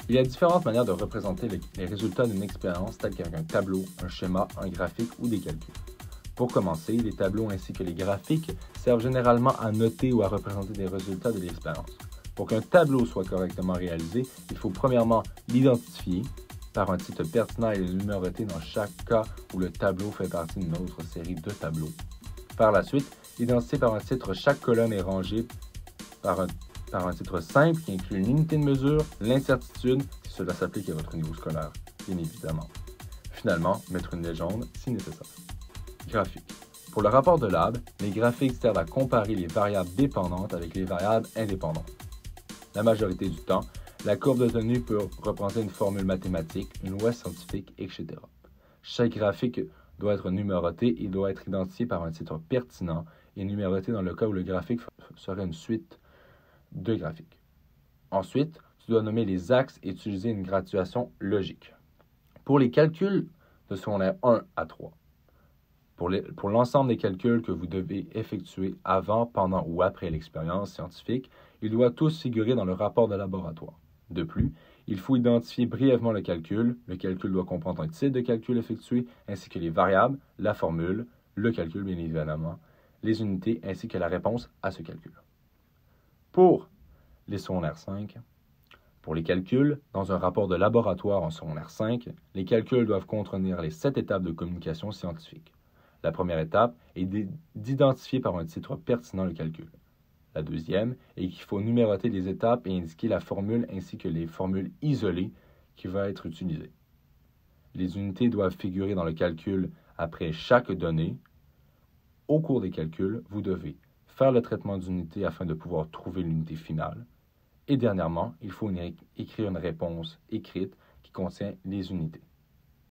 Il y a différentes manières de représenter les résultats d'une expérience telles qu'avec un tableau, un schéma, un graphique ou des calculs. Pour commencer, les tableaux ainsi que les graphiques servent généralement à noter ou à représenter des résultats de l'expérience. Pour qu'un tableau soit correctement réalisé, il faut premièrement l'identifier par un titre pertinent et le numéroter dans chaque cas où le tableau fait partie d'une autre série de tableaux. Par la suite, identifier par un titre chaque colonne est rangée par un titre simple qui inclut une unité de mesure, l'incertitude, si cela s'applique à votre niveau scolaire, bien évidemment. Finalement, mettre une légende si nécessaire. Graphique. Pour le rapport de Lab, les graphiques servent à comparer les variables dépendantes avec les variables indépendantes. La majorité du temps, la courbe de tenue peut représenter une formule mathématique, une loi scientifique, etc. Chaque graphique doit être numéroté et doit être identifié par un titre pertinent et numéroté dans le cas où le graphique serait une suite de graphiques. Ensuite, tu dois nommer les axes et utiliser une graduation logique. Pour les calculs de secondaire 1 à 3, pour l'ensemble des calculs que vous devez effectuer avant, pendant ou après l'expérience scientifique, ils doivent tous figurer dans le rapport de laboratoire. De plus, il faut identifier brièvement le calcul. Le calcul doit comprendre un titre de calcul effectué, ainsi que les variables, la formule, le calcul bien évidemment, les unités ainsi que la réponse à ce calcul. Pour les secondaires 5, pour les calculs, dans un rapport de laboratoire en secondaire 5, les calculs doivent contenir les 7 étapes de communication scientifique. La première étape est d'identifier par un titre pertinent le calcul. La deuxième est qu'il faut numéroter les étapes et indiquer la formule ainsi que les formules isolées qui vont être utilisées. Les unités doivent figurer dans le calcul après chaque donnée. Au cours des calculs, vous devez faire le traitement d'unité afin de pouvoir trouver l'unité finale. Et dernièrement, il faut écrire une réponse écrite qui contient les unités.